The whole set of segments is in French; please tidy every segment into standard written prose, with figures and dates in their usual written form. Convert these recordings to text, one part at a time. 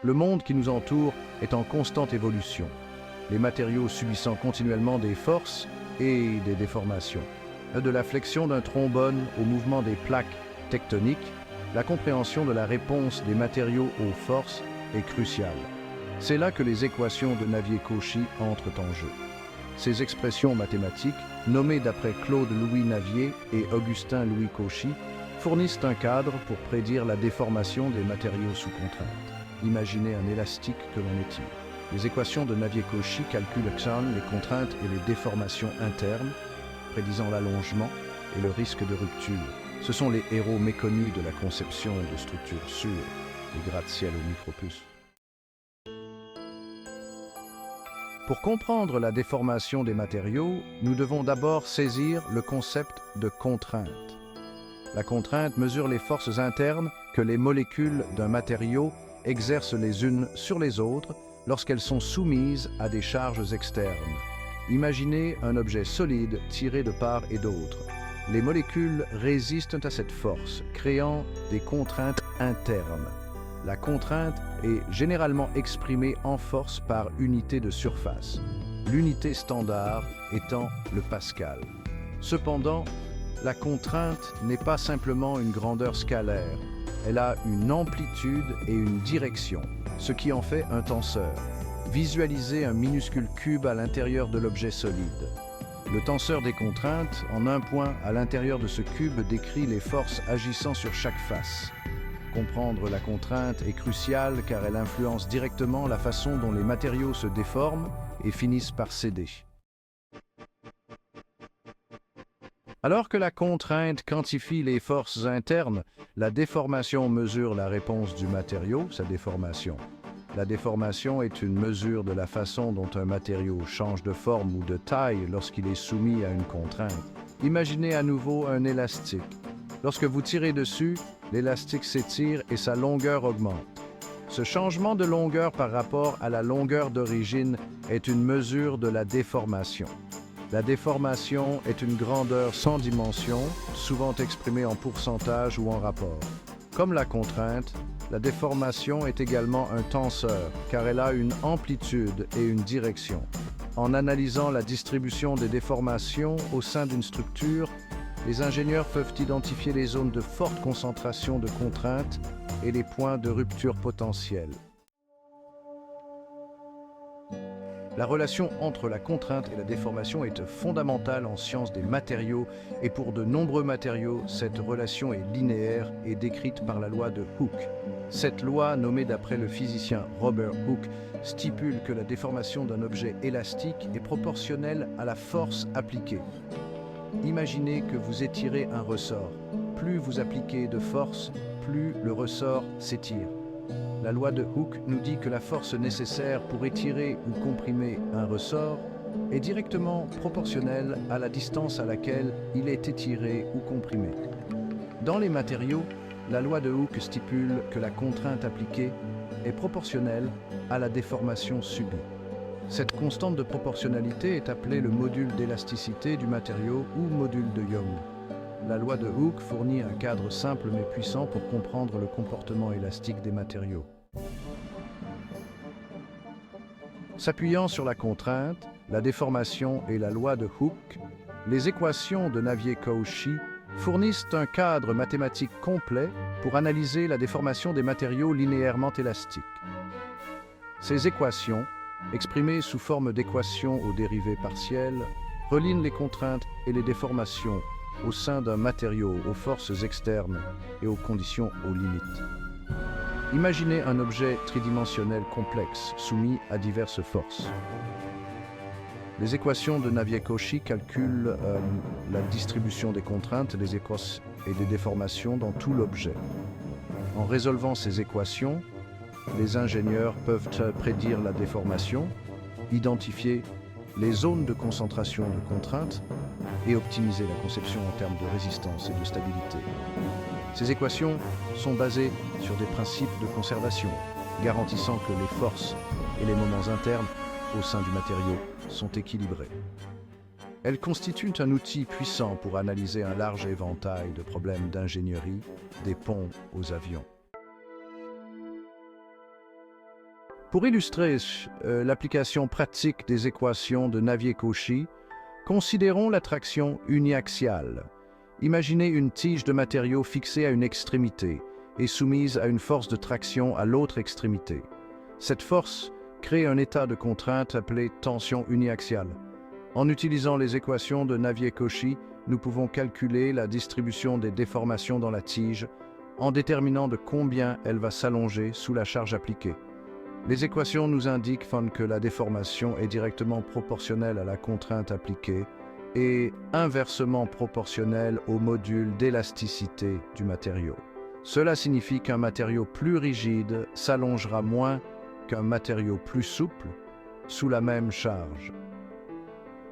Le monde qui nous entoure est en constante évolution, les matériaux subissant continuellement des forces et des déformations. De la flexion d'un trombone au mouvement des plaques tectoniques, la compréhension de la réponse des matériaux aux forces est cruciale. C'est là que les équations de Navier-Cauchy entrent en jeu. Ces expressions mathématiques, nommées d'après Claude Louis Navier et Augustin Louis Cauchy, fournissent un cadre pour prédire la déformation des matériaux sous contrainte. Imaginez un élastique que l'on étire. Les équations de Navier-Cauchy calculent les contraintes et les déformations internes, prédisant l'allongement et le risque de rupture. Ce sont les héros méconnus de la conception de structures sûres, les gratte-ciel aux micropuces. Pour comprendre la déformation des matériaux, nous devons d'abord saisir le concept de contrainte. La contrainte mesure les forces internes que les molécules d'un matériau exercent les unes sur les autres lorsqu'elles sont soumises à des charges externes. Imaginez un objet solide tiré de part et d'autre. Les molécules résistent à cette force, créant des contraintes internes. La contrainte est généralement exprimée en force par unité de surface, l'unité standard étant le pascal. Cependant, la contrainte n'est pas simplement une grandeur scalaire, elle a une amplitude et une direction, ce qui en fait un tenseur. Visualisez un minuscule cube à l'intérieur de l'objet solide. Le tenseur des contraintes, en un point à l'intérieur de ce cube, décrit les forces agissant sur chaque face. Comprendre la contrainte est crucial car elle influence directement la façon dont les matériaux se déforment et finissent par céder. Alors que la contrainte quantifie les forces internes, la déformation mesure la réponse du matériau, sa déformation. La déformation est une mesure de la façon dont un matériau change de forme ou de taille lorsqu'il est soumis à une contrainte. Imaginez à nouveau un élastique. Lorsque vous tirez dessus, l'élastique s'étire et sa longueur augmente. Ce changement de longueur par rapport à la longueur d'origine est une mesure de la déformation. La déformation est une grandeur sans dimension, souvent exprimée en pourcentage ou en rapport. Comme la contrainte, la déformation est également un tenseur, car elle a une amplitude et une direction. En analysant la distribution des déformations au sein d'une structure, les ingénieurs peuvent identifier les zones de forte concentration de contraintes et les points de rupture potentiels. La relation entre la contrainte et la déformation est fondamentale en sciences des matériaux et pour de nombreux matériaux, cette relation est linéaire et décrite par la loi de Hooke. Cette loi, nommée d'après le physicien Robert Hooke, stipule que la déformation d'un objet élastique est proportionnelle à la force appliquée. Imaginez que vous étirez un ressort. Plus vous appliquez de force, plus le ressort s'étire. La loi de Hooke nous dit que la force nécessaire pour étirer ou comprimer un ressort est directement proportionnelle à la distance à laquelle il est étiré ou comprimé. Dans les matériaux, la loi de Hooke stipule que la contrainte appliquée est proportionnelle à la déformation subie. Cette constante de proportionnalité est appelée le module d'élasticité du matériau ou module de Young. La loi de Hooke fournit un cadre simple mais puissant pour comprendre le comportement élastique des matériaux. S'appuyant sur la contrainte, la déformation et la loi de Hooke, les équations de Navier-Cauchy fournissent un cadre mathématique complet pour analyser la déformation des matériaux linéairement élastiques. Ces équations, exprimées sous forme d'équations aux dérivées partielles, relient les contraintes et les déformations au sein d'un matériau aux forces externes et aux conditions aux limites. Imaginez un objet tridimensionnel complexe soumis à diverses forces. Les équations de Navier-Cauchy calculent la distribution des contraintes, des équations et des déformations dans tout l'objet. En résolvant ces équations, les ingénieurs peuvent prédire la déformation, identifier les zones de concentration de contraintes et optimiser la conception en termes de résistance et de stabilité. Ces équations sont basées sur des principes de conservation, garantissant que les forces et les moments internes au sein du matériau sont équilibrés. Elles constituent un outil puissant pour analyser un large éventail de problèmes d'ingénierie, des ponts aux avions. Pour illustrer l'application pratique des équations de Navier-Cauchy, considérons l'attraction uniaxiale. Imaginez une tige de matériau fixée à une extrémité et soumise à une force de traction à l'autre extrémité. Cette force crée un état de contrainte appelé tension uniaxiale. En utilisant les équations de Navier-Cauchy, nous pouvons calculer la distribution des déformations dans la tige en déterminant de combien elle va s'allonger sous la charge appliquée. Les équations nous indiquent que la déformation est directement proportionnelle à la contrainte appliquée et inversement proportionnelle au module d'élasticité du matériau. Cela signifie qu'un matériau plus rigide s'allongera moins qu'un matériau plus souple sous la même charge.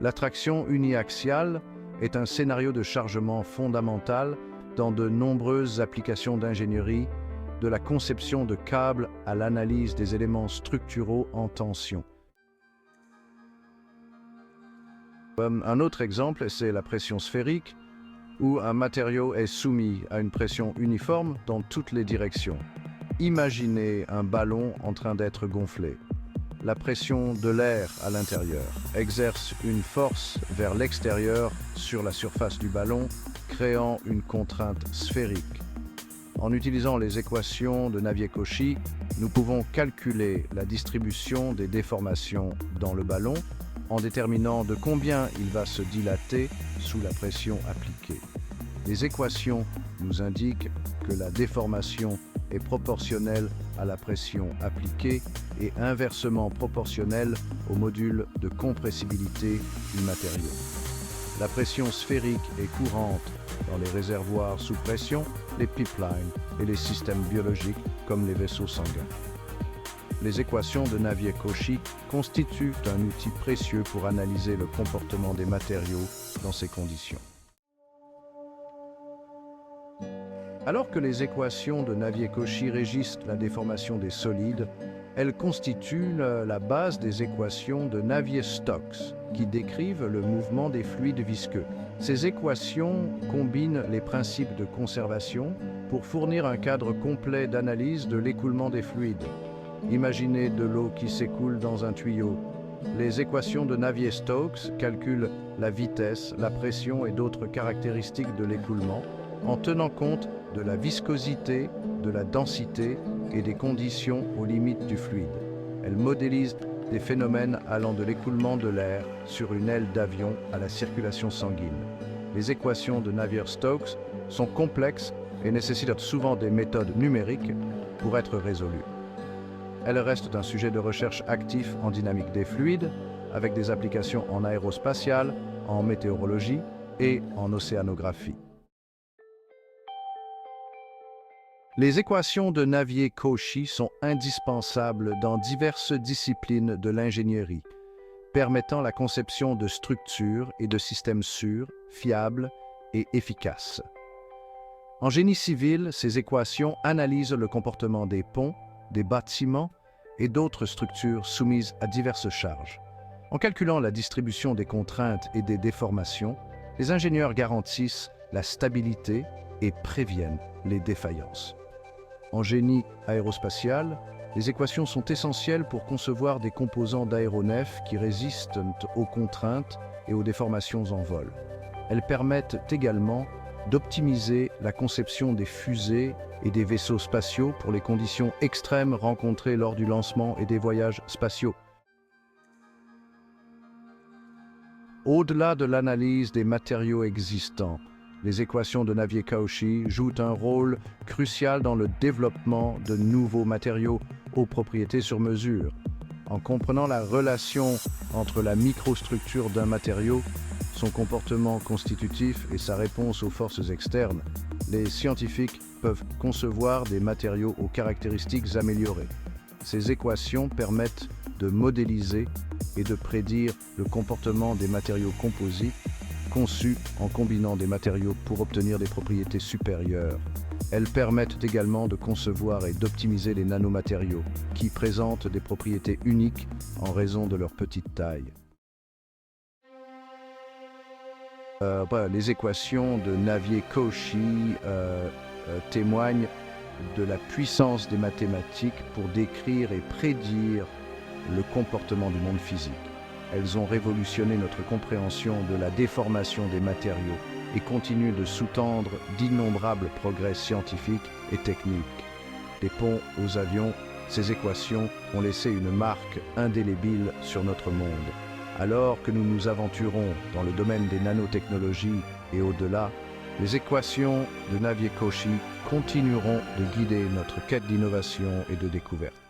L'attraction uniaxiale est un scénario de chargement fondamental dans de nombreuses applications d'ingénierie, de la conception de câbles à l'analyse des éléments structuraux en tension. Un autre exemple, c'est la pression sphérique, où un matériau est soumis à une pression uniforme dans toutes les directions. Imaginez un ballon en train d'être gonflé. La pression de l'air à l'intérieur exerce une force vers l'extérieur sur la surface du ballon, créant une contrainte sphérique. En utilisant les équations de Navier-Cauchy, nous pouvons calculer la distribution des déformations dans le ballon en déterminant de combien il va se dilater sous la pression appliquée. Les équations nous indiquent que la déformation est proportionnelle à la pression appliquée et inversement proportionnelle au module de compressibilité du matériau. La pression sphérique est courante dans les réservoirs sous pression, les pipelines et les systèmes biologiques comme les vaisseaux sanguins. Les équations de Navier-Cauchy constituent un outil précieux pour analyser le comportement des matériaux dans ces conditions. Alors que les équations de Navier-Cauchy régissent la déformation des solides, elles constituent la base des équations de Navier-Stokes, qui décrivent le mouvement des fluides visqueux. Ces équations combinent les principes de conservation pour fournir un cadre complet d'analyse de l'écoulement des fluides. Imaginez de l'eau qui s'écoule dans un tuyau. Les équations de Navier-Stokes calculent la vitesse, la pression et d'autres caractéristiques de l'écoulement en tenant compte de la viscosité, de la densité et des conditions aux limites du fluide. Elles modélisent des phénomènes allant de l'écoulement de l'air sur une aile d'avion à la circulation sanguine. Les équations de Navier-Stokes sont complexes et nécessitent souvent des méthodes numériques pour être résolues. Elles restent un sujet de recherche actif en dynamique des fluides, avec des applications en aérospatiale, en météorologie et en océanographie. Les équations de Navier-Cauchy sont indispensables dans diverses disciplines de l'ingénierie, permettant la conception de structures et de systèmes sûrs, fiables et efficaces. En génie civil, ces équations analysent le comportement des ponts, des bâtiments et d'autres structures soumises à diverses charges. En calculant la distribution des contraintes et des déformations, les ingénieurs garantissent la stabilité et préviennent les défaillances. En génie aérospatial, les équations sont essentielles pour concevoir des composants d'aéronefs qui résistent aux contraintes et aux déformations en vol. Elles permettent également d'optimiser la conception des fusées et des vaisseaux spatiaux pour les conditions extrêmes rencontrées lors du lancement et des voyages spatiaux. Au-delà de l'analyse des matériaux existants, les équations de Navier-Cauchy jouent un rôle crucial dans le développement de nouveaux matériaux aux propriétés sur mesure. En comprenant la relation entre la microstructure d'un matériau, son comportement constitutif et sa réponse aux forces externes, les scientifiques peuvent concevoir des matériaux aux caractéristiques améliorées. Ces équations permettent de modéliser et de prédire le comportement des matériaux composites conçus en combinant des matériaux pour obtenir des propriétés supérieures. Elles permettent également de concevoir et d'optimiser les nanomatériaux, qui présentent des propriétés uniques en raison de leur petite taille. Les équations de Navier-Cauchy témoignent de la puissance des mathématiques pour décrire et prédire le comportement du monde physique. Elles ont révolutionné notre compréhension de la déformation des matériaux et continuent de sous-tendre d'innombrables progrès scientifiques et techniques. Des ponts aux avions, ces équations ont laissé une marque indélébile sur notre monde. Alors que nous nous aventurons dans le domaine des nanotechnologies et au-delà, les équations de Navier-Cauchy continueront de guider notre quête d'innovation et de découverte.